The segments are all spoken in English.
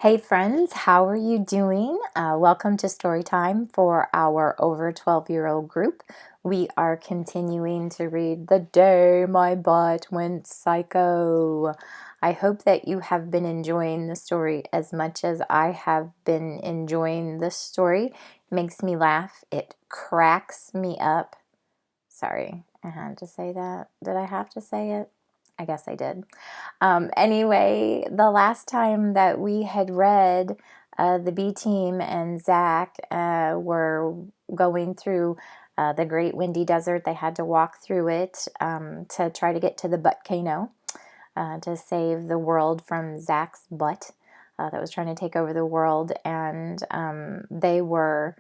Hey friends, how are you doing? Welcome to story time for our over 12-year-old group. We are continuing to read The Day My Butt Went Psycho. I hope that you have been enjoying the story as much as I have been enjoying this story. It makes me laugh. It cracks me up. Sorry, I had to say that. Did I have to say it? I guess I did. Anyway, the last time that we had read, the B team and Zach were going through the Great Windy Desert. They had to walk through it to try to get to the Butt-cano to save the world from Zach's butt that was trying to take over the world. And they were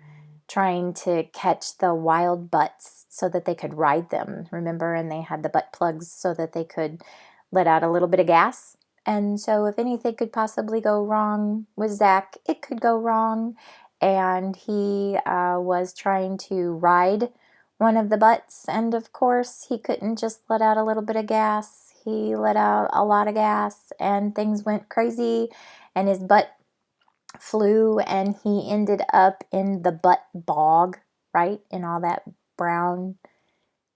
trying to catch the wild butts so that they could ride them, remember? And they had the butt plugs so that they could let out a little bit of gas. And so if anything could possibly go wrong with Zach, it could go wrong. And he was trying to ride one of the butts. And of course, he couldn't just let out a little bit of gas. He let out a lot of gas and things went crazy and his butt flew and he ended up in the butt bog, right? In all that brown,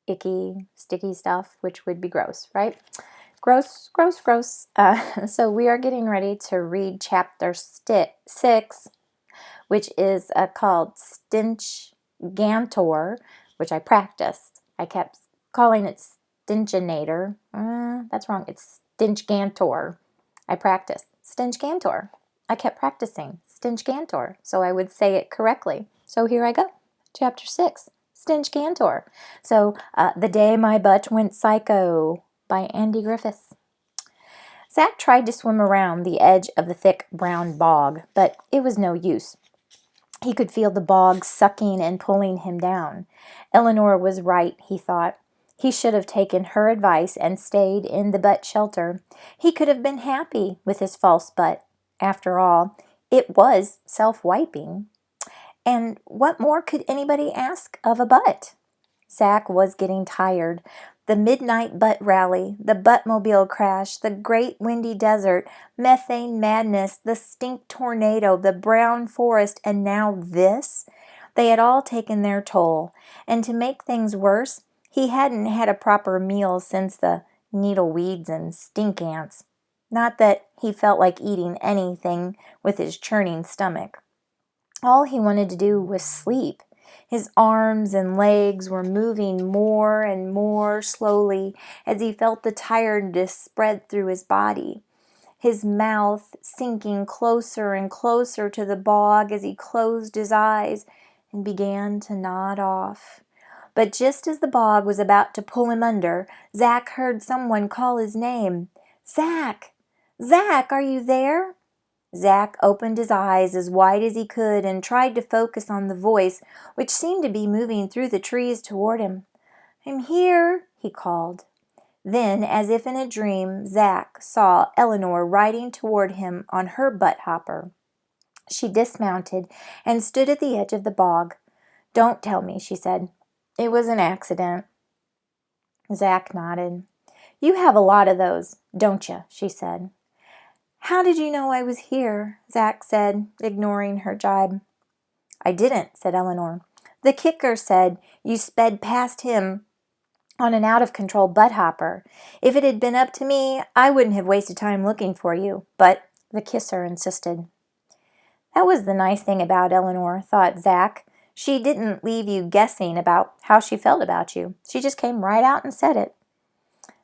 icky, sticky stuff, which would be gross, right? Gross, gross, gross. So we are getting ready to read chapter 6, which is called Stench Gantor, which I practiced. I kept calling it Stinchinator. That's wrong. It's Stench Gantor. I practiced. Stench Gantor. I kept practicing. Stench Gantor. So I would say it correctly. So here I go. Chapter 6. Stench Gantor. So The Day My Butt Went Psycho by Andy Griffiths. Zach tried to swim around the edge of the thick brown bog, but it was no use. He could feel the bog sucking and pulling him down. Eleanor was right, he thought. He should have taken her advice and stayed in the butt shelter. He could have been happy with his false butt. After all, it was self-wiping. And what more could anybody ask of a butt? Zach was getting tired. The midnight butt rally, the buttmobile crash, the great windy desert, methane madness, the stink tornado, the brown forest, and now this? They had all taken their toll. And to make things worse, he hadn't had a proper meal since the needle weeds and stink ants. Not that he felt like eating anything with his churning stomach. All he wanted to do was sleep. His arms and legs were moving more and more slowly as he felt the tiredness spread through his body. His mouth sinking closer and closer to the bog as he closed his eyes and began to nod off. But just as the bog was about to pull him under, Zach heard someone call his name. "Zach! Zach, are you there?" Zach opened his eyes as wide as he could and tried to focus on the voice, which seemed to be moving through the trees toward him. "I'm here," he called. Then, as if in a dream, Zach saw Eleanor riding toward him on her butt hopper. She dismounted and stood at the edge of the bog. "Don't tell me," she said. "It was an accident." Zach nodded. "You have a lot of those, don't you?" she said. "How did you know I was here?" Zach said, ignoring her jibe. "I didn't," said Eleanor. "The kicker said you sped past him on an out-of-control butt hopper. If it had been up to me, I wouldn't have wasted time looking for you, but the kisser insisted." That was the nice thing about Eleanor, thought Zach. She didn't leave you guessing about how she felt about you. She just came right out and said it.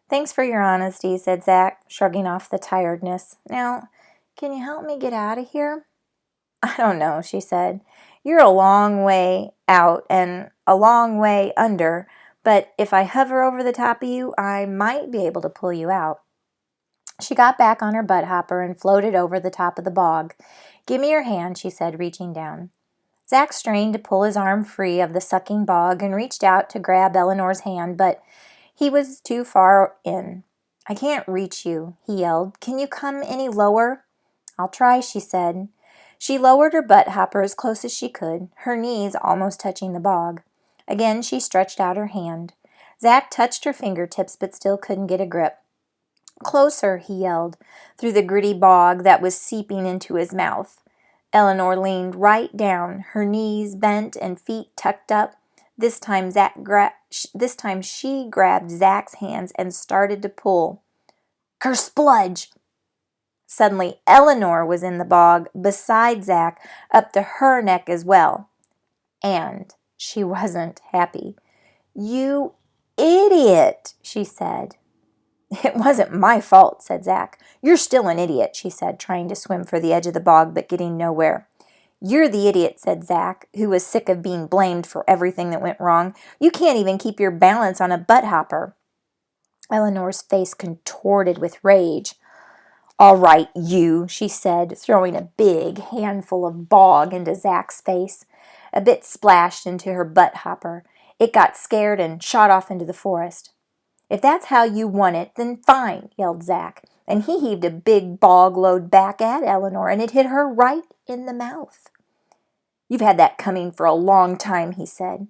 "Thanks for your honesty," said Zach, shrugging off the tiredness. "Now, can you help me get out of here?" "I don't know," she said. "You're a long way out and a long way under, but if I hover over the top of you, I might be able to pull you out." She got back on her butt hopper and floated over the top of the bog. "Give me your hand," she said, reaching down. Zach strained to pull his arm free of the sucking bog and reached out to grab Eleanor's hand, but he was too far in. "I can't reach you," he yelled. "Can you come any lower?" "I'll try," she said. She lowered her butt hopper as close as she could, her knees almost touching the bog. Again she stretched out her hand. Zach touched her fingertips but still couldn't get a grip. "Closer," he yelled, through the gritty bog that was seeping into his mouth. Eleanor leaned right down, her knees bent and feet tucked up. This time she grabbed Zach's hands and started to pull. "Kerspludge!" Suddenly, Eleanor was in the bog, beside Zach, up to her neck as well. And she wasn't happy. "You idiot," she said. "It wasn't my fault," said Zach. "You're still an idiot," she said, trying to swim for the edge of the bog, but getting nowhere. "You're the idiot," said Zach, who was sick of being blamed for everything that went wrong. "You can't even keep your balance on a butt hopper." Eleanor's face contorted with rage. "All right, you," she said, throwing a big handful of bog into Zach's face. A bit splashed into her butt hopper. It got scared and shot off into the forest. "If that's how you want it, then fine," yelled Zach, and he heaved a big bog load back at Eleanor, and it hit her right in the mouth. "You've had that coming for a long time," he said.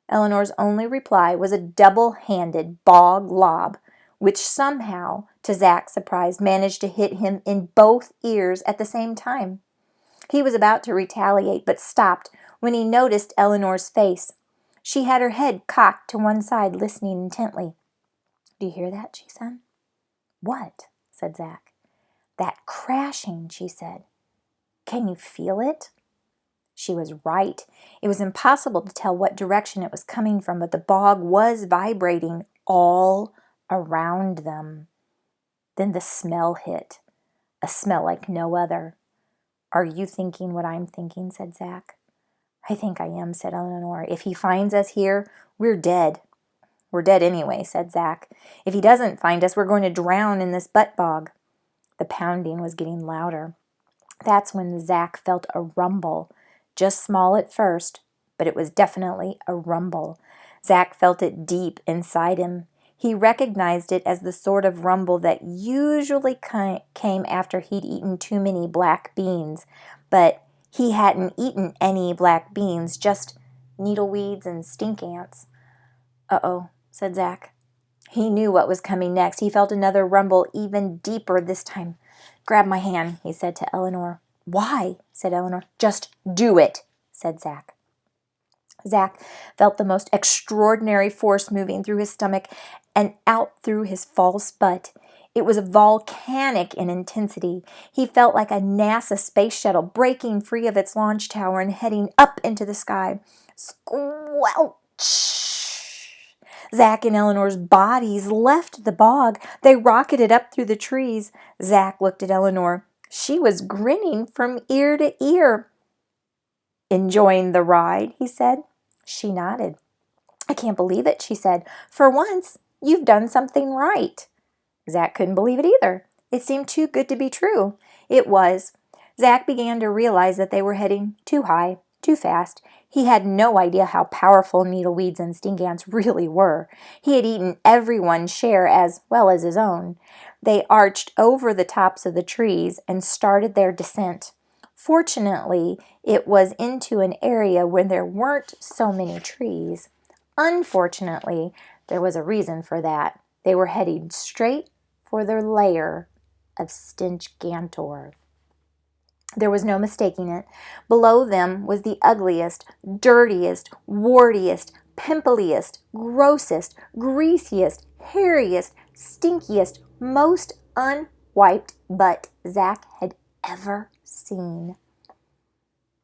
Eleanor's only reply was a double-handed bog lob, which somehow, to Zach's surprise, managed to hit him in both ears at the same time. He was about to retaliate, but stopped when he noticed Eleanor's face. She had her head cocked to one side, listening intently. "Do you hear that?" she said. "What?" said Zach. "That crashing," she said. "Can you feel it?" She was right. It was impossible to tell what direction it was coming from, but the bog was vibrating all around them. Then the smell hit, a smell like no other. "Are you thinking what I'm thinking?" said Zach. "I think I am," said Eleanor. "If he finds us here, we're dead." "We're dead anyway," said Zach. "If he doesn't find us, we're going to drown in this butt bog." The pounding was getting louder. That's when Zach felt a rumble, just small at first, but it was definitely a rumble. Zach felt it deep inside him. He recognized it as the sort of rumble that usually came after he'd eaten too many black beans, but he hadn't eaten any black beans, just needleweeds and stink ants. "Uh-oh," said Zach. He knew what was coming next. He felt another rumble, even deeper this time. "Grab my hand," he said to Eleanor. "Why?" said Eleanor. "Just do it," said Zach. Zach felt the most extraordinary force moving through his stomach and out through his false butt. It was volcanic in intensity. He felt like a NASA space shuttle breaking free of its launch tower and heading up into the sky. Squelch! Zach and Eleanor's bodies left the bog. They rocketed up through the trees. Zach looked at Eleanor. She was grinning from ear to ear. "Enjoying the ride?" he said. She nodded. "I can't believe it," she said. "For once, you've done something right." Zach couldn't believe it either. It seemed too good to be true. It was. Zach began to realize that they were heading too high, too fast. He had no idea how powerful needleweeds and stink ants really were. He had eaten everyone's share as well as his own. They arched over the tops of the trees and started their descent. Fortunately, it was into an area where there weren't so many trees. Unfortunately, there was a reason for that. They were heading straight for their lair of stench gantor. There was no mistaking it. Below them was the ugliest, dirtiest, wartiest, pimpliest, grossest, greasiest, hairiest, stinkiest, most unwiped butt Zach had ever seen.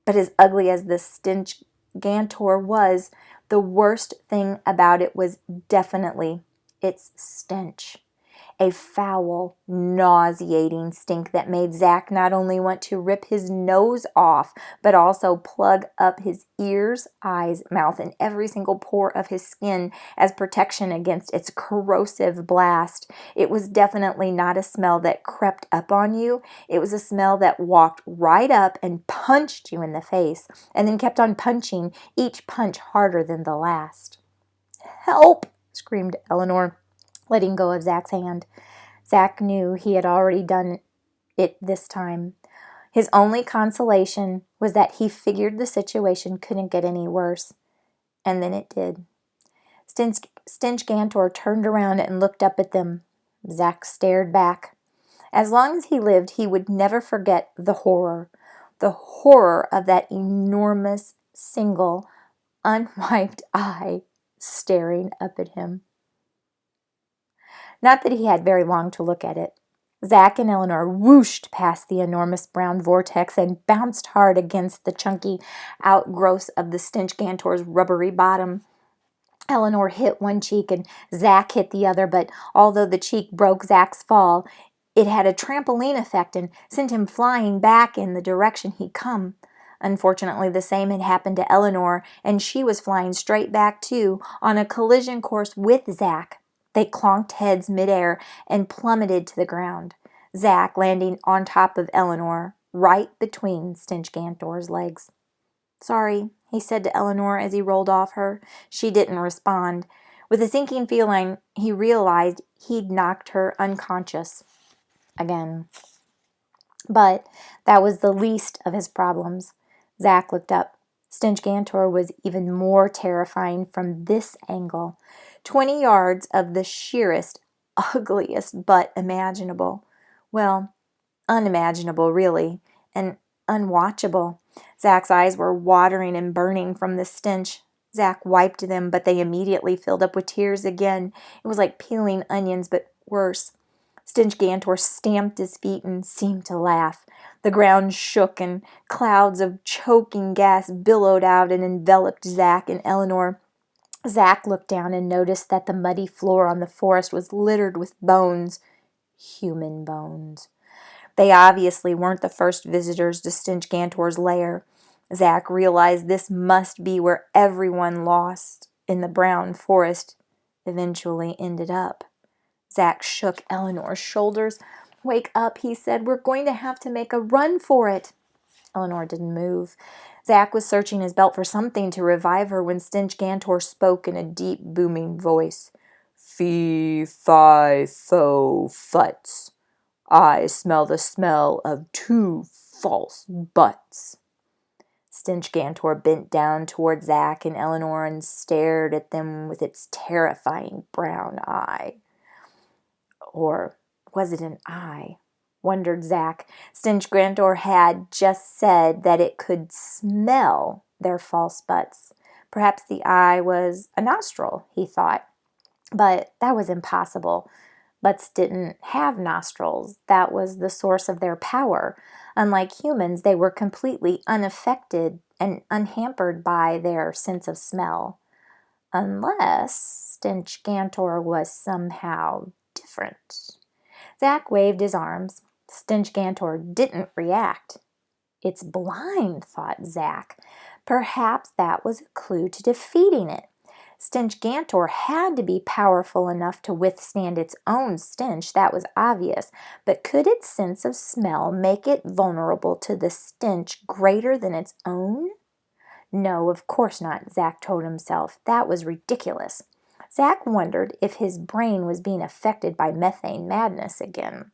But as ugly as the stench gantor was, the worst thing about it was definitely its stench. A foul, nauseating stink that made Zach not only want to rip his nose off, but also plug up his ears, eyes, mouth, and every single pore of his skin as protection against its corrosive blast. It was definitely not a smell that crept up on you. It was a smell that walked right up and punched you in the face, and then kept on punching, each punch harder than the last. "Help!" screamed Eleanor, letting go of Zach's hand. Zach knew he had already done it this time. His only consolation was that he figured the situation couldn't get any worse. And then it did. Stench Gantor turned around and looked up at them. Zach stared back. As long as he lived, he would never forget the horror of that enormous, single, unwiped eye staring up at him. Not that he had very long to look at it. Zach and Eleanor whooshed past the enormous brown vortex and bounced hard against the chunky outgrowths of the Stinchgantor's rubbery bottom. Eleanor hit one cheek and Zach hit the other, but although the cheek broke Zach's fall, it had a trampoline effect and sent him flying back in the direction he'd come. Unfortunately, the same had happened to Eleanor, and she was flying straight back, too, on a collision course with Zach. They clonked heads midair and plummeted to the ground, Zach landing on top of Eleanor, right between Stinchgantor's legs. "Sorry," he said to Eleanor as he rolled off her. She didn't respond. With a sinking feeling, he realized he'd knocked her unconscious again. But that was the least of his problems. Zach looked up. Stinchgantor was even more terrifying from this angle. 20 yards of the sheerest, ugliest butt imaginable. Well, unimaginable, really, and unwatchable. Zach's eyes were watering and burning from the stench. Zach wiped them, but they immediately filled up with tears again. It was like peeling onions, but worse. Stinchgantor stamped his feet and seemed to laugh. The ground shook, and clouds of choking gas billowed out and enveloped Zach and Eleanor. Zach looked down and noticed that the muddy floor on the forest was littered with bones. Human bones. They obviously weren't the first visitors to Stinchgantor's lair. Zach realized this must be where everyone lost in the brown forest eventually ended up. Zach shook Eleanor's shoulders. "Wake up," he said. "We're going to have to make a run for it." Eleanor didn't move. Zach was searching his belt for something to revive her when Stinchgantor spoke in a deep, booming voice. "Fee, fi, fo, futs. I smell the smell of 2 false butts." Stinchgantor bent down toward Zach and Eleanor and stared at them with its terrifying brown eye. Or was it an eye? Wondered Zach. Stinchgantor had just said that it could smell their false butts. Perhaps the eye was a nostril, he thought. But that was impossible. Butts didn't have nostrils. That was the source of their power. Unlike humans, they were completely unaffected and unhampered by their sense of smell. Unless Stinchgantor was somehow different. Zach waved his arms. Stinchgantor didn't react. "It's blind," thought Zach. Perhaps that was a clue to defeating it. Stinchgantor had to be powerful enough to withstand its own stench, that was obvious, but could its sense of smell make it vulnerable to the stench greater than its own? No, of course not, Zach told himself. That was ridiculous. Zach wondered if his brain was being affected by methane madness again.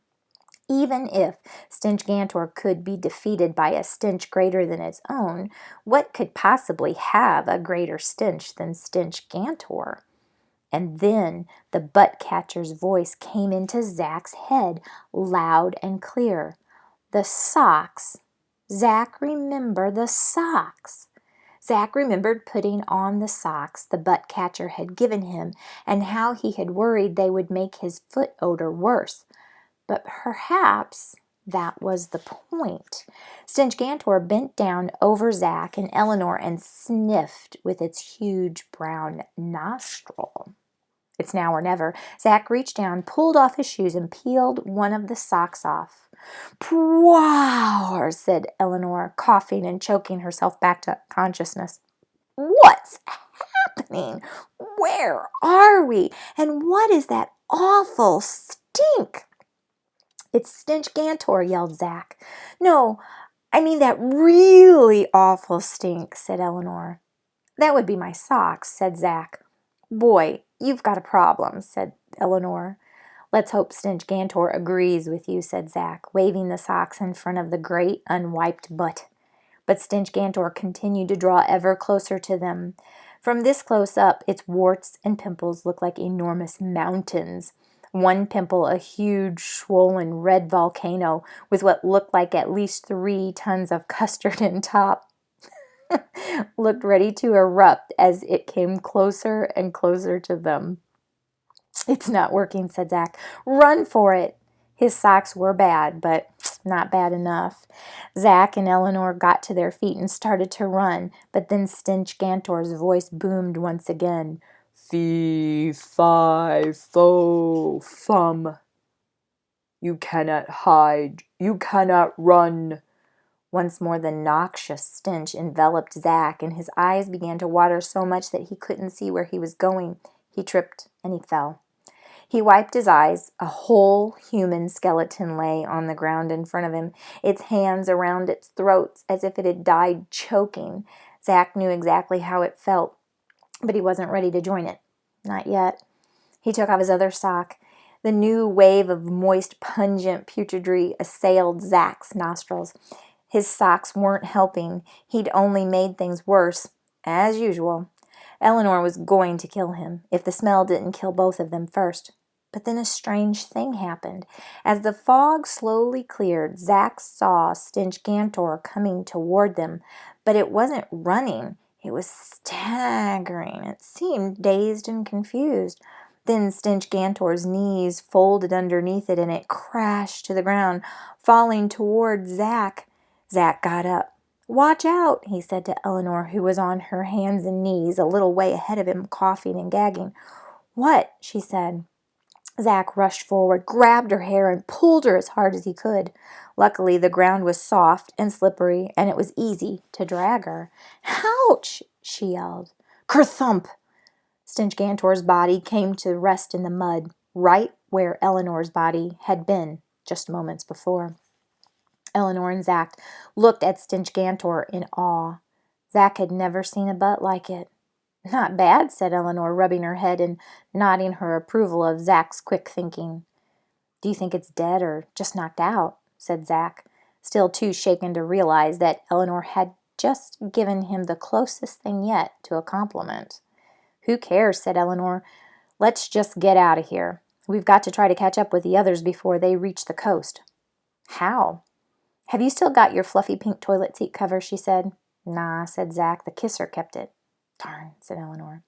Even if Stinchgantor could be defeated by a stench greater than its own, what could possibly have a greater stench than Stinchgantor? And then the butt catcher's voice came into Zach's head, loud and clear. The socks. Zach remembered the socks. Zach remembered putting on the socks the butt catcher had given him and how he had worried they would make his foot odor worse. But perhaps that was the point. Stinchgantor bent down over Zach and Eleanor and sniffed with its huge brown nostril. "It's now or never." Zach reached down, pulled off his shoes, and peeled one of the socks off. "Pwah!" said Eleanor, coughing and choking herself back to consciousness. "What's happening? Where are we? And what is that awful stink?" "It's Stinchgantor," yelled Zach. "No, I mean that really awful stink," said Eleanor. "That would be my socks," said Zach. "Boy, you've got a problem," said Eleanor. "Let's hope Stinchgantor agrees with you," said Zach, waving the socks in front of the great unwiped butt. But Stinchgantor continued to draw ever closer to them. From this close up, its warts and pimples looked like enormous mountains. One pimple, a huge, swollen red volcano with what looked like at least 3 tons of custard in top, looked ready to erupt as it came closer and closer to them. "It's not working," said Zach. "Run for it." His socks were bad, but not bad enough. Zach and Eleanor got to their feet and started to run, but then Stinch Gantor's voice boomed once again. "Fee, fi, fo, fum. You cannot hide. You cannot run." Once more the noxious stench enveloped Zach, and his eyes began to water so much that he couldn't see where he was going. He tripped and he fell. He wiped his eyes. A whole human skeleton lay on the ground in front of him, its hands around its throat as if it had died choking. Zach knew exactly how it felt, but he wasn't ready to join it. Not yet. He took off his other sock. The new wave of moist, pungent putridry assailed Zach's nostrils. His socks weren't helping. He'd only made things worse, as usual. Eleanor was going to kill him if the smell didn't kill both of them first. But then a strange thing happened. As the fog slowly cleared, Zach saw Stinch Gantor coming toward them. But it wasn't running. It was staggering. It seemed dazed and confused. Then Stinch Gantor's knees folded underneath it, and it crashed to the ground, falling toward Zach. Zach got up. "Watch out," he said to Eleanor, who was on her hands and knees a little way ahead of him, coughing and gagging. "What?" she said. Zach rushed forward, grabbed her hair, and pulled her as hard as he could. Luckily, the ground was soft and slippery, and it was easy to drag her. "Ouch!" she yelled. Kerthump! Stinch Gantor's body came to rest in the mud, right where Eleanor's body had been just moments before. Eleanor and Zach looked at Stinch Gantor in awe. Zach had never seen a butt like it. "Not bad," said Eleanor, rubbing her head and nodding her approval of Zach's quick thinking. "Do you think it's dead or just knocked out?" said Zach, still too shaken to realize that Eleanor had just given him the closest thing yet to a compliment. "Who cares?" said Eleanor. "Let's just get out of here. We've got to try to catch up with the others before they reach the coast." "How?" "Have you still got your fluffy pink toilet seat cover?" she said. "Nah," said Zach. "The kisser kept it." "Darn," said Eleanor.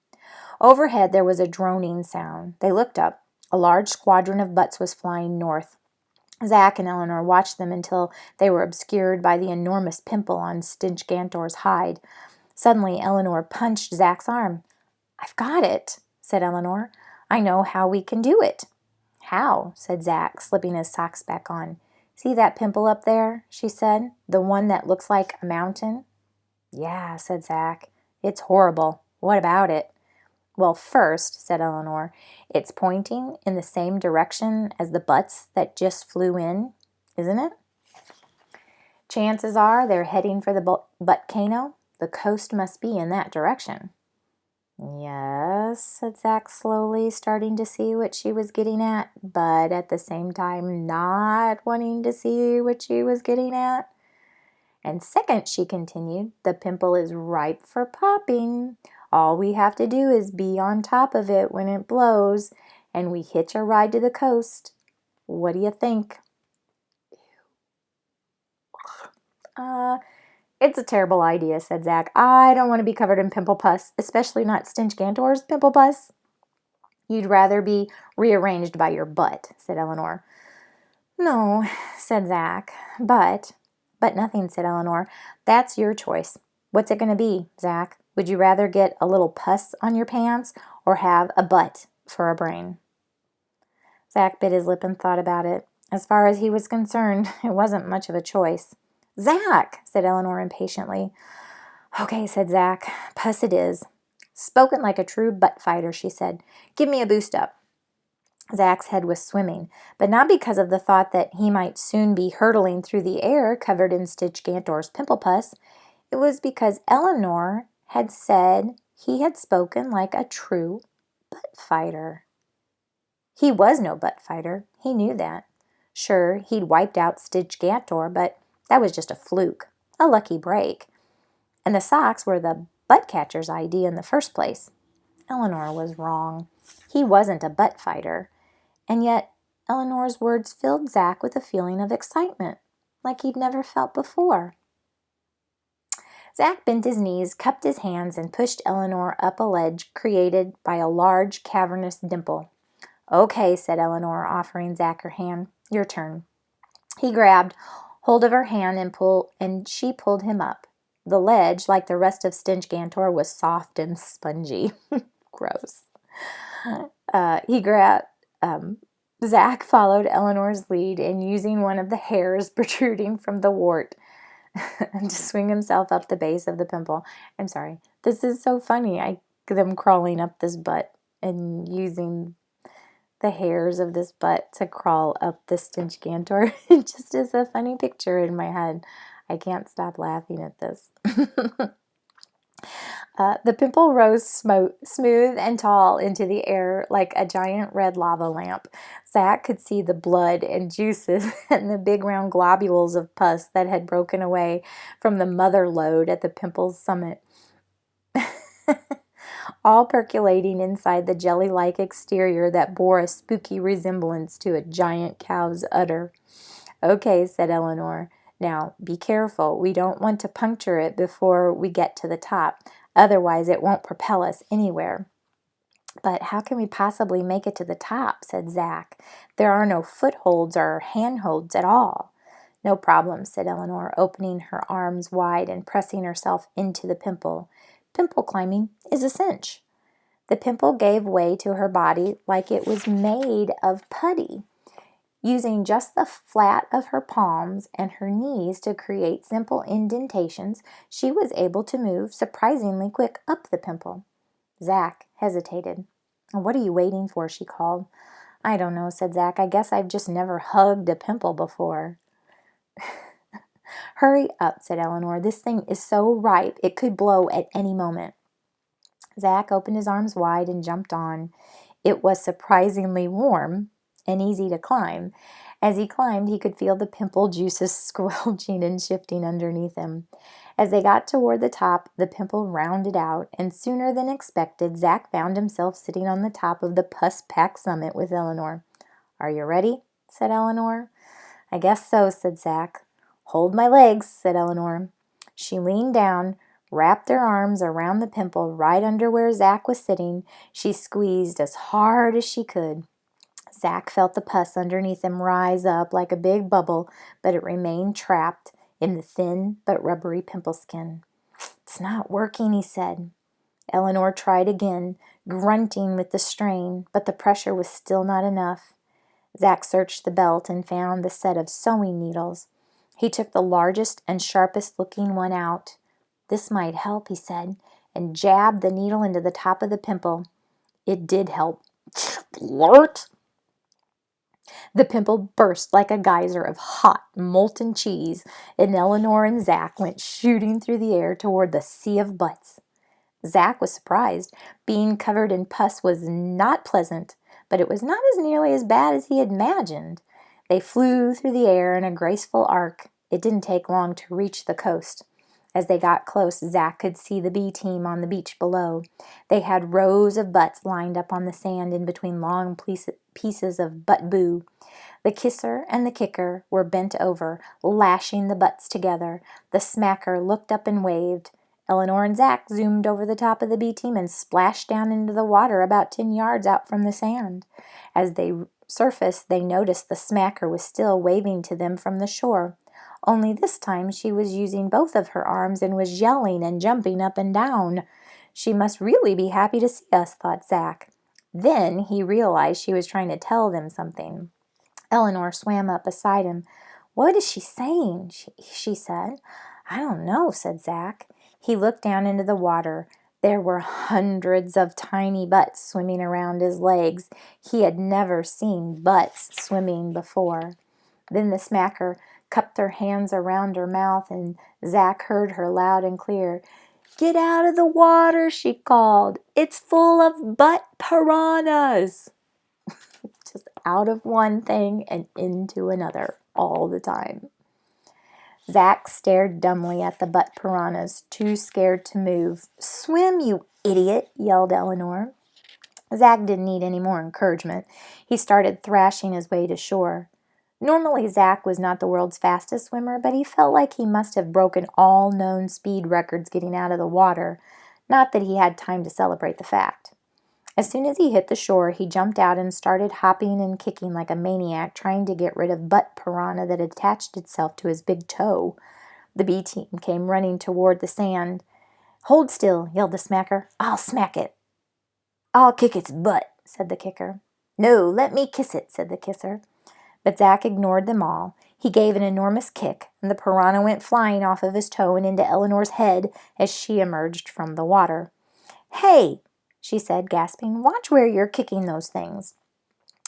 Overhead there was a droning sound. They looked up. A large squadron of butts was flying north. Zach and Eleanor watched them until they were obscured by the enormous pimple on Stinch Gantor's hide. Suddenly Eleanor punched Zach's arm. "I've got it," said Eleanor. "I know how we can do it." "How?" said Zach, slipping his socks back on. "See that pimple up there?" she said. "The one that looks like a mountain?" "Yeah," said Zach. "It's horrible. What about it?" "Well, first," said Eleanor, "it's pointing in the same direction as the butts that just flew in, isn't it? Chances are they're heading for the butt-cano. The coast must be in that direction." "Yes," said Zach slowly, starting to see what she was getting at, but at the same time not wanting to see what she was getting at. "And second," she continued, "the pimple is ripe for popping. All we have to do is be on top of it when it blows, and we hitch a ride to the coast. What do you think?" It's a terrible idea," said Zach. "I don't want to be covered in pimple pus, especially not Stinch Gantor's pimple pus." "You'd rather be rearranged by your butt," said Eleanor. "No," said Zach. But nothing," said Eleanor. "That's your choice. What's it going to be, Zach? Would you rather get a little pus on your pants or have a butt for a brain?" Zach bit his lip and thought about it. As far as he was concerned, it wasn't much of a choice. "Zach," said Eleanor impatiently. "Okay," said Zach. "Pus it is." "Spoken like a true butt fighter," she said. "Give me a boost up." Zach's head was swimming, but not because of the thought that he might soon be hurtling through the air covered in Stinch Gantor's pimple pus. It was because Eleanor had said he had spoken like a true butt fighter. He was no butt fighter. He knew that. Sure, he'd wiped out Stinch Gantor, but that was just a fluke, a lucky break. And the socks were the butt catcher's idea in the first place. Eleanor was wrong. He wasn't a butt fighter. And yet Eleanor's words filled Zach with a feeling of excitement, like he'd never felt before. Zach bent his knees, cupped his hands, and pushed Eleanor up a ledge created by a large cavernous dimple. "Okay," said Eleanor, offering Zach her hand. "Your turn." He grabbed hold of her hand and she pulled him up. The ledge, like the rest of Stinchgantor, was soft and spongy. Gross. He grabbed. Zach followed Eleanor's lead and using one of the hairs protruding from the wart to swing himself up the base of the pimple. I'm sorry. This is so funny. Them crawling up this butt and using the hairs of this butt to crawl up the Stinchgantor. It just is a funny picture in my head. I can't stop laughing at this. The pimple rose smooth and tall into the air like a giant red lava lamp. Zach could see the blood and juices and the big round globules of pus that had broken away from the mother lode at the pimple's summit, all percolating inside the jelly-like exterior that bore a spooky resemblance to a giant cow's udder. "Okay," said Eleanor. "Now, be careful. We don't want to puncture it before we get to the top. Otherwise, it won't propel us anywhere." "But how can we possibly make it to the top?" said Zach. "There are no footholds or handholds at all." "No problem," said Eleanor, opening her arms wide and pressing herself into the pimple. "Pimple climbing is a cinch." The pimple gave way to her body like it was made of putty. Using just the flat of her palms and her knees to create simple indentations, she was able to move surprisingly quick up the pimple. Zach hesitated. "What are you waiting for?" she called. "I don't know," said Zach. "I guess I've just never hugged a pimple before." "Hurry up," said Eleanor. "This thing is so ripe it could blow at any moment." Zach opened his arms wide and jumped on. It was surprisingly warm and easy to climb. As he climbed, he could feel the pimple juices squelching and shifting underneath him. As they got toward the top, the pimple rounded out, and sooner than expected, Zach found himself sitting on the top of the pus-packed summit with Eleanor. "Are you ready?" said Eleanor. "I guess so," said Zach. "Hold my legs," said Eleanor. She leaned down, wrapped her arms around the pimple right under where Zach was sitting. She squeezed as hard as she could. Zach felt the pus underneath him rise up like a big bubble, but it remained trapped in the thin but rubbery pimple skin. "It's not working," he said. Eleanor tried again, grunting with the strain, but the pressure was still not enough. Zach searched the belt and found the set of sewing needles. He took the largest and sharpest looking one out. "This might help," he said, and jabbed the needle into the top of the pimple. It did help. Splurt! The pimple burst like a geyser of hot, molten cheese, and Eleanor and Zach went shooting through the air toward the sea of butts. Zach was surprised. Being covered in pus was not pleasant, but it was not nearly as bad as he had imagined. They flew through the air in a graceful arc. It didn't take long to reach the coast. As they got close, Zach could see the bee team on the beach below. They had rows of butts lined up on the sand in between long pieces of butt boo. The kisser and the kicker were bent over, lashing the butts together. The smacker looked up and waved. Eleanor and Zach zoomed over the top of the bee team and splashed down into the water about 10 yards out from the sand. As they surfaced, they noticed the smacker was still waving to them from the shore. Only this time she was using both of her arms and was yelling and jumping up and down. "She must really be happy to see us," thought Zach. Then he realized she was trying to tell them something. Eleanor swam up beside him. "What is she saying?" she said. "I don't know," said Zach. He looked down into the water. There were hundreds of tiny butts swimming around his legs. He had never seen butts swimming before. Then the smacker cupped her hands around her mouth, and Zach heard her loud and clear. "Get out of the water," she called. "It's full of butt piranhas." Just out of one thing and into another all the time. Zach stared dumbly at the butt piranhas, too scared to move. "Swim, you idiot," yelled Eleanor. Zach didn't need any more encouragement. He started thrashing his way to shore. Normally, Zach was not the world's fastest swimmer, but he felt like he must have broken all known speed records getting out of the water. Not that he had time to celebrate the fact. As soon as he hit the shore, he jumped out and started hopping and kicking like a maniac, trying to get rid of butt piranha that attached itself to his big toe. The B team came running toward the sand. "Hold still," yelled the smacker. "I'll smack it." "I'll kick its butt," said the kicker. "No, let me kiss it," said the kisser. But Zach ignored them all. He gave an enormous kick, and the piranha went flying off of his toe and into Eleanor's head as she emerged from the water. "Hey," she said, gasping, "watch where you're kicking those things."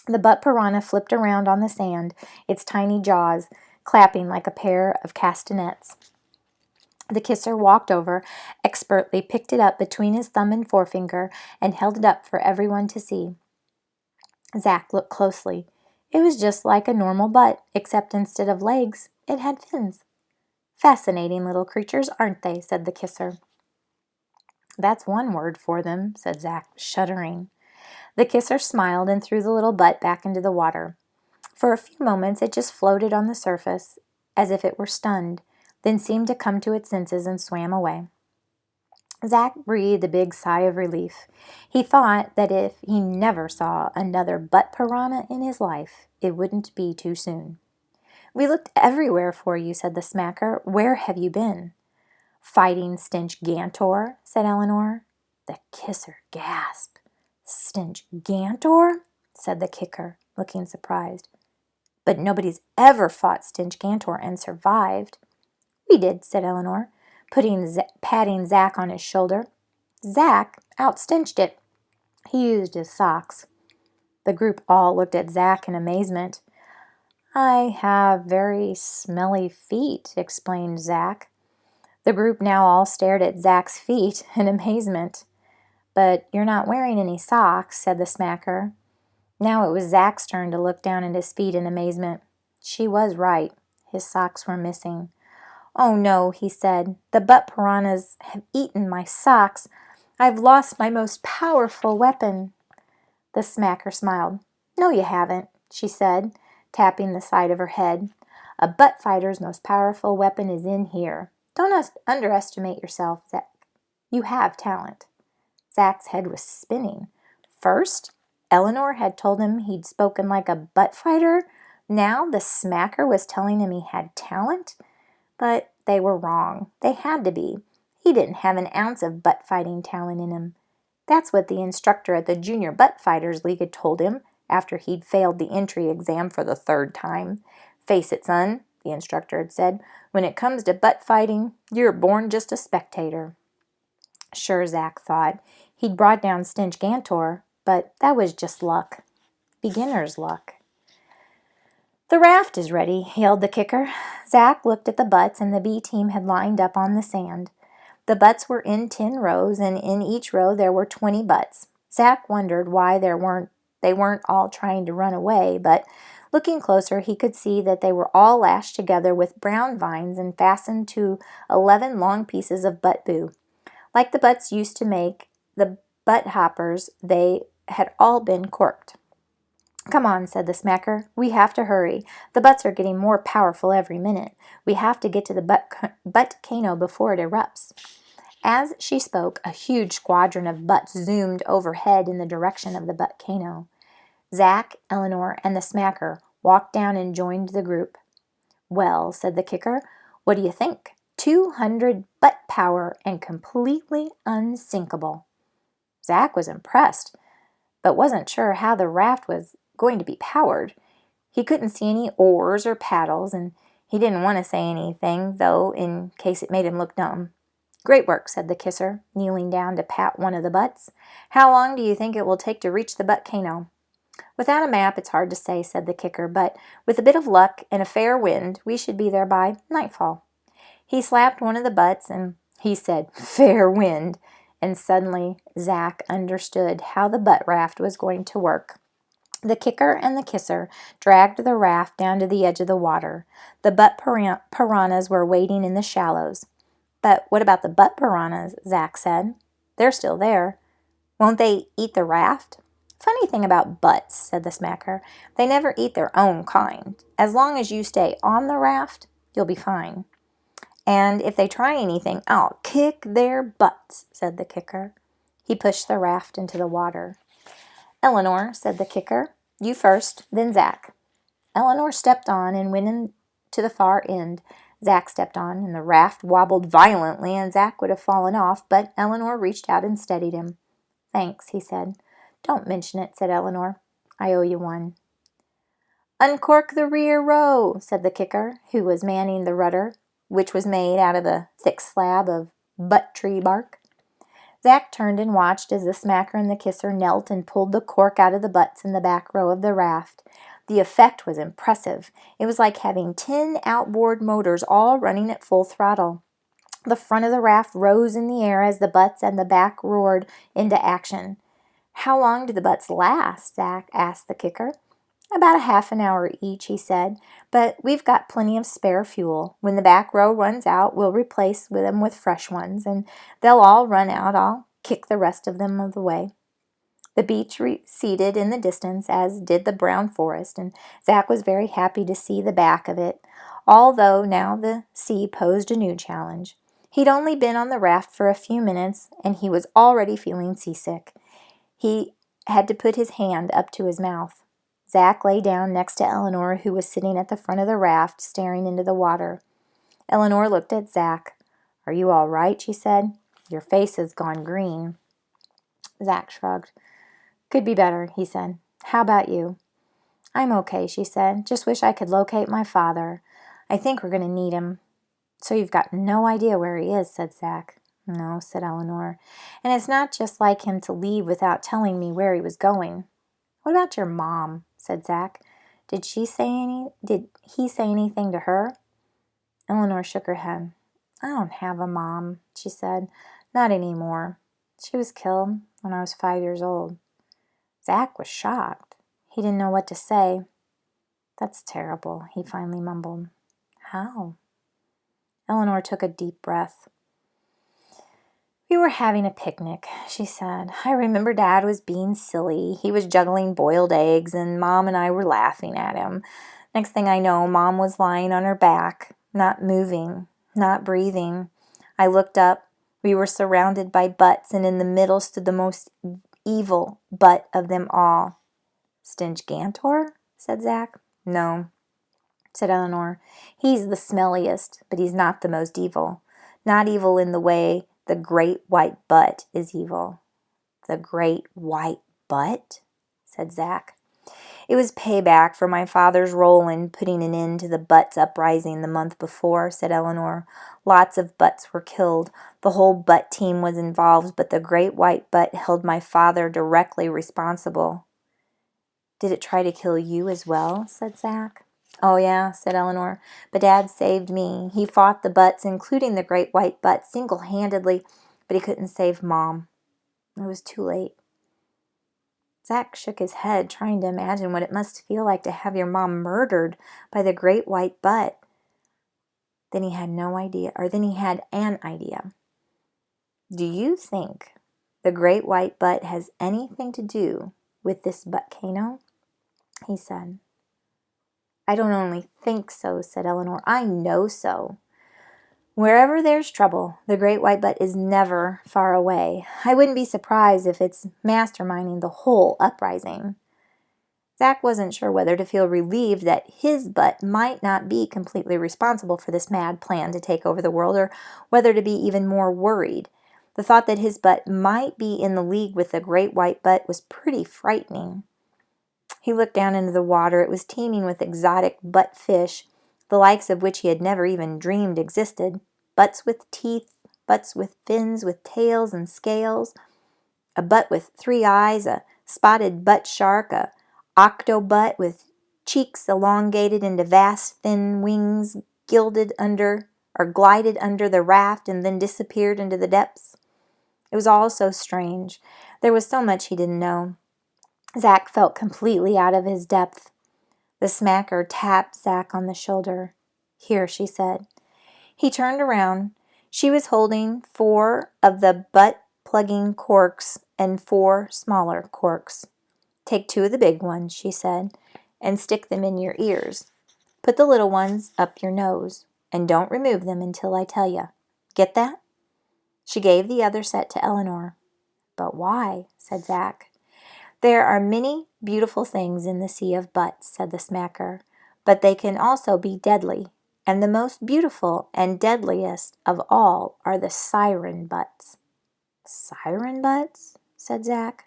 The butt piranha flipped around on the sand, its tiny jaws clapping like a pair of castanets. The kisser walked over, expertly picked it up between his thumb and forefinger, and held it up for everyone to see. Zach looked closely. It was just like a normal butt, except instead of legs, it had fins. "Fascinating little creatures, aren't they?" said the kisser. "That's one word for them," said Zach, shuddering. The kisser smiled and threw the little butt back into the water. For a few moments it just floated on the surface as if it were stunned, then seemed to come to its senses and swam away. Zach breathed a big sigh of relief. He thought that if he never saw another butt piranha in his life, it wouldn't be too soon. "We looked everywhere for you," said the smacker. "Where have you been?" "Fighting Stench Gantor," said Eleanor. The kisser gasped. "Stench Gantor?" said the kicker, looking surprised. "But nobody's ever fought Stench Gantor and survived." "We did," said Eleanor, patting Zach on his shoulder. "Zach outstenched it. He used his socks." The group all looked at Zach in amazement. "I have very smelly feet," explained Zach. The group now all stared at Zach's feet in amazement. "But you're not wearing any socks," said the smacker. Now it was Zach's turn to look down at his feet in amazement. She was right. His socks were missing. "Oh no," he said. "The butt piranhas have eaten my socks. I've lost my most powerful weapon." The smacker smiled. "No, you haven't," she said, tapping the side of her head. "A butt fighter's most powerful weapon is in here. Don't underestimate yourself, Zach. You have talent." Zach's head was spinning. First, Eleanor had told him he'd spoken like a butt fighter. Now the smacker was telling him he had talent. But they were wrong. They had to be. He didn't have an ounce of butt fighting talent in him. That's what the instructor at the Junior Butt Fighters League had told him after he'd failed the entry exam for the third time. "Face it, son," the instructor had said, "when it comes to butt fighting, you're born just a spectator." Sure, Zach thought. He'd brought down Stench Gantor, but that was just luck. Beginner's luck. "The raft is ready," yelled the kicker. Zach looked at the butts, and the B team had lined up on the sand. The butts were in 10 rows, and in each row there were 20 butts. Zach wondered why they weren't all trying to run away, but looking closer he could see that they were all lashed together with brown vines and fastened to 11 long pieces of butt boo. Like the butts used to make the butt hoppers, they had all been corked. "Come on," said the smacker. "We have to hurry. The butts are getting more powerful every minute. We have to get to the butt cano before it erupts." As she spoke, a huge squadron of butts zoomed overhead in the direction of the butt cano. Zach, Eleanor, and the smacker walked down and joined the group. "Well," said the kicker, "what do you think? 200 butt power and completely unsinkable." Zach was impressed, but wasn't sure how the raft was going to be powered. He couldn't see any oars or paddles, and he didn't want to say anything, though, in case it made him look dumb. "Great work," said the kisser, kneeling down to pat one of the butts. "How long do you think it will take to reach the butt cano?" "Without a map, it's hard to say," said the kicker, "but with a bit of luck and a fair wind, we should be there by nightfall." He slapped one of the butts, and he said, "Fair wind," and suddenly Zach understood how the butt raft was going to work. The kicker and the kisser dragged the raft down to the edge of the water. The butt piranhas were waiting in the shallows. "But what about the butt piranhas?" Zach said. "They're still there. Won't they eat the raft?" Funny thing about butts, said the smacker, they never eat their own kind. As long as you stay on the raft, you'll be fine. And if they try anything, I'll kick their butts, said the kicker. He pushed the raft into the water. Eleanor, said the kicker, you first, then Zach. Eleanor stepped on and went into the far end. Zach stepped on, and the raft wobbled violently, and Zach would have fallen off, but Eleanor reached out and steadied him. Thanks, he said. Don't mention it, said Eleanor. I owe you one. Uncork the rear row, said the kicker, who was manning the rudder, which was made out of a thick slab of butt tree bark. Zach turned and watched as the smacker and the kisser knelt and pulled the cork out of the butts in the back row of the raft. The effect was impressive. It was like having 10 outboard motors all running at full throttle. The front of the raft rose in the air as the butts and the back roared into action. How long do the butts last? Zach asked the kicker. About a half an hour each, he said, but we've got plenty of spare fuel. When the back row runs out, we'll replace them with fresh ones, and they'll all run out. I'll kick the rest of them of the way. The beach receded in the distance, as did the brown forest, and Zach was very happy to see the back of it, although now the sea posed a new challenge. He'd only been on the raft for a few minutes, and he was already feeling seasick. He had to put his hand up to his mouth. Zach lay down next to Eleanor, who was sitting at the front of the raft, staring into the water. Eleanor looked at Zach. Are you all right? She said. Your face has gone green. Zach shrugged. Could be better, he said. How about you? I'm okay, she said. Just wish I could locate my father. I think we're going to need him. So you've got no idea where he is, said Zach. No, said Eleanor. And it's not just like him to leave without telling me where he was going. What about your mom? Said Zach. Did he say anything to her? Eleanor shook her head. I don't have a mom, she said. Not anymore. She was killed when I was 5 years old. Zach was shocked. He didn't know what to say. That's terrible, he finally mumbled. How? Eleanor took a deep breath. We were having a picnic, she said. I remember Dad was being silly. He was juggling boiled eggs, and Mom and I were laughing at him. Next thing I know, Mom was lying on her back, not moving, not breathing. I looked up. We were surrounded by butts, and in the middle stood the most evil butt of them all. Stinchgantor? Said Zach. No, said Eleanor. He's the smelliest, but he's not the most evil. Not evil in the way the great white butt is evil. The great white butt? Said Zach. It was payback for my father's role in putting an end to the Butts uprising the month before, said Eleanor. Lots of butts were killed. The whole butt team was involved, but the great white butt held my father directly responsible. Did it try to kill you as well? Said Zach. Oh, yeah, said Eleanor, but Dad saved me. He fought the butts, including the great white butt, single-handedly, but he couldn't save Mom. It was too late. Zach shook his head, trying to imagine what it must feel like to have your mom murdered by the great white butt. Then he had an idea. Do you think the great white butt has anything to do with this buttcano? He said. I don't only think so, said Eleanor. I know so. Wherever there's trouble, the great white butt is never far away. I wouldn't be surprised if it's masterminding the whole uprising. Zach wasn't sure whether to feel relieved that his butt might not be completely responsible for this mad plan to take over the world, or whether to be even more worried. The thought that his butt might be in the league with the great white butt was pretty frightening. He looked down into the water. It was teeming with exotic butt fish, the likes of which he had never even dreamed existed. Butts with teeth, butts with fins, with tails and scales, a butt with 3 eyes, a spotted butt shark, a octobutt with cheeks elongated into vast thin wings, glided under the raft and then disappeared into the depths. It was all so strange. There was so much he didn't know. Zach felt completely out of his depth. The smacker tapped Zach on the shoulder. Here, she said. He turned around. She was holding 4 of the butt-plugging corks and 4 smaller corks. Take 2 of the big ones, she said, and stick them in your ears. Put the little ones up your nose, and don't remove them until I tell you. Get that? She gave the other set to Eleanor. But why? Said Zach. There are many beautiful things in the sea of butts, said the smacker, but they can also be deadly, and the most beautiful and deadliest of all are the siren butts. Siren butts? Said Zach.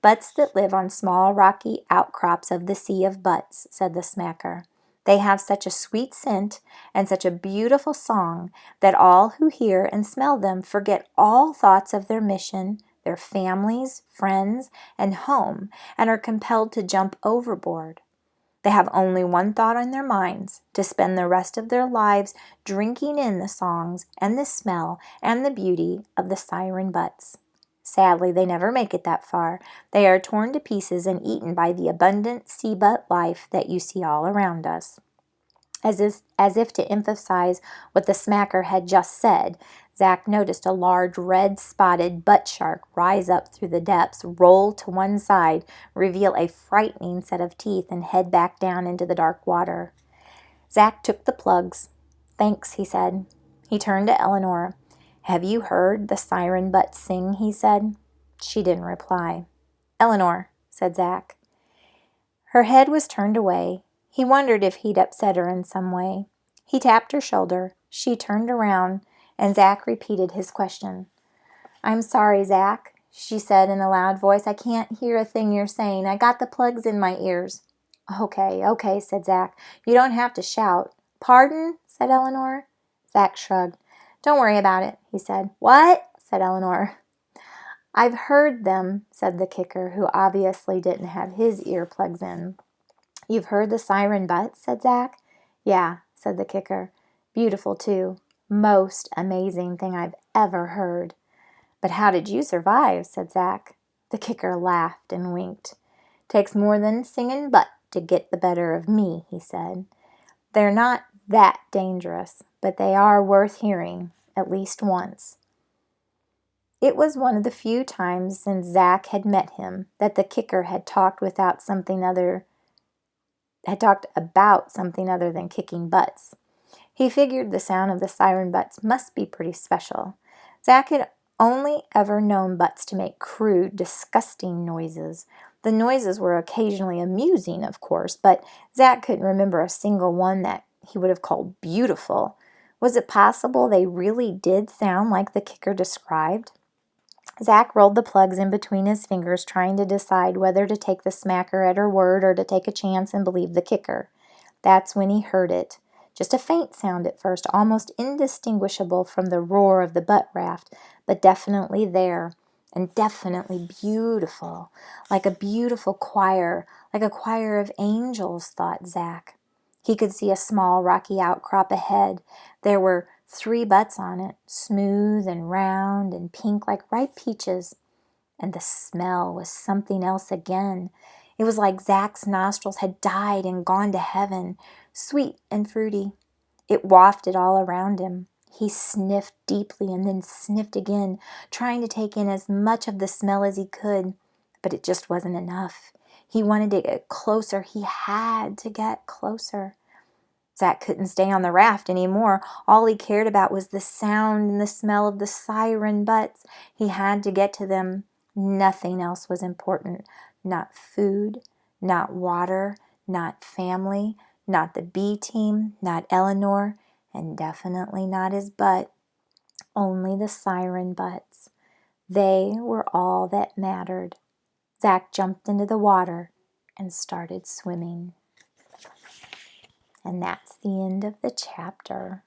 Butts that live on small rocky outcrops of the sea of butts, said the smacker. They have such a sweet scent and such a beautiful song that all who hear and smell them forget all thoughts of their mission, their families, friends, and home, and are compelled to jump overboard. They have only one thought on their minds, to spend the rest of their lives drinking in the songs and the smell and the beauty of the siren butts. Sadly, they never make it that far. They are torn to pieces and eaten by the abundant sea butt life that you see all around us. As if to emphasize what the smacker had just said, Zach noticed a large red-spotted butt shark rise up through the depths, roll to one side, reveal a frightening set of teeth, and head back down into the dark water. Zach took the plugs. Thanks, he said. He turned to Eleanor. Have you heard the siren butt sing? He said. She didn't reply. Eleanor, said Zach. Her head was turned away. He wondered if he'd upset her in some way. He tapped her shoulder. She turned around, and Zach repeated his question. I'm sorry, Zach, she said in a loud voice. I can't hear a thing you're saying. I got the plugs in my ears. Okay, said Zach. You don't have to shout. Pardon? Said Eleanor. Zach shrugged. Don't worry about it, he said. What? Said Eleanor. I've heard them, said the kicker, who obviously didn't have his earplugs in. You've heard the siren butts? Said Zach. Yeah, said the kicker. Beautiful, too. Most amazing thing I've ever heard. But how did you survive? Said Zach. The kicker laughed and winked. Takes more than singing butt to get the better of me, he said. They're not that dangerous, but they are worth hearing, at least once. It was one of the few times since Zach had met him that the kicker had talked about something other than kicking butts. He figured the sound of the siren butts must be pretty special. Zach had only ever known butts to make crude, disgusting noises. The noises were occasionally amusing, of course, but Zach couldn't remember a single one that he would have called beautiful. Was it possible they really did sound like the kicker described? Zach rolled the plugs in between his fingers, trying to decide whether to take the smacker at her word or to take a chance and believe the kicker. That's when he heard it. Just a faint sound at first, almost indistinguishable from the roar of the butt raft, but definitely there, and definitely beautiful, like a beautiful choir, like a choir of angels, thought Zach. He could see a small rocky outcrop ahead. There were 3 butts on it, smooth and round and pink like ripe peaches. And the smell was something else again. It was like Zach's nostrils had died and gone to heaven, sweet and fruity. It wafted all around him. He sniffed deeply and then sniffed again, trying to take in as much of the smell as he could. But it just wasn't enough. He wanted to get closer. He had to get closer. Zach couldn't stay on the raft anymore. All he cared about was the sound and the smell of the siren butts. He had to get to them. Nothing else was important. Not food, not water, not family, not the B team, not Eleanor, and definitely not his butt. Only the siren butts. They were all that mattered. Zach jumped into the water and started swimming. And that's the end of the chapter.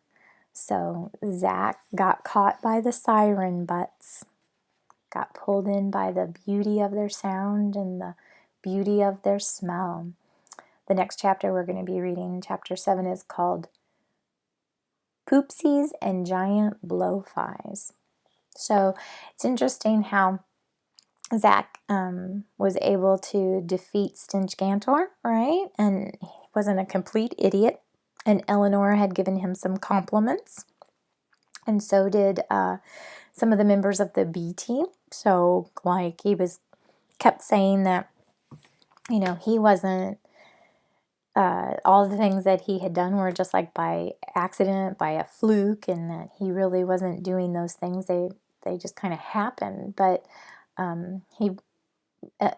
So Zach got caught by the siren butts, got pulled in by the beauty of their sound and the beauty of their smell. The next chapter we're going to be reading, chapter 7, is called Poopsies and Giant Blowflies. So it's interesting how Zach was able to defeat Stinchgantor, right? And he wasn't a complete idiot. And Eleanor had given him some compliments. And so did some of the members of the B team. So, like, he kept saying that he wasn't, all the things that he had done were just like by accident, by a fluke, and that he really wasn't doing those things. They just kind of happened. But he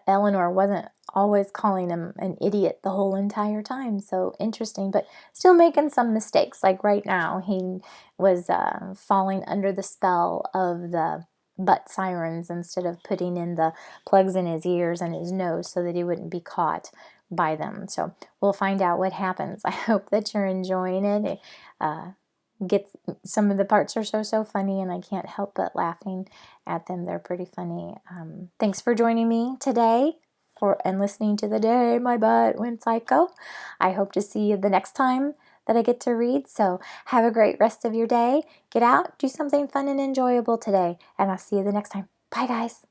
Eleanor wasn't always calling him an idiot the whole entire time. So interesting, but still making some mistakes. Like right now, he was falling under the spell of the butt sirens instead of putting in the plugs in his ears and his nose so that he wouldn't be caught by them. So we'll find out what happens. I hope that you're enjoying it. Get some of the parts are so funny, and I can't help but laughing at them. They're pretty funny. Thanks for joining me today and listening to The Day My Butt Went Psycho. I hope to see you the next time that I get to read. So have a great rest of your day. Get out, do something fun and enjoyable today, and I'll see you the next time. Bye, guys.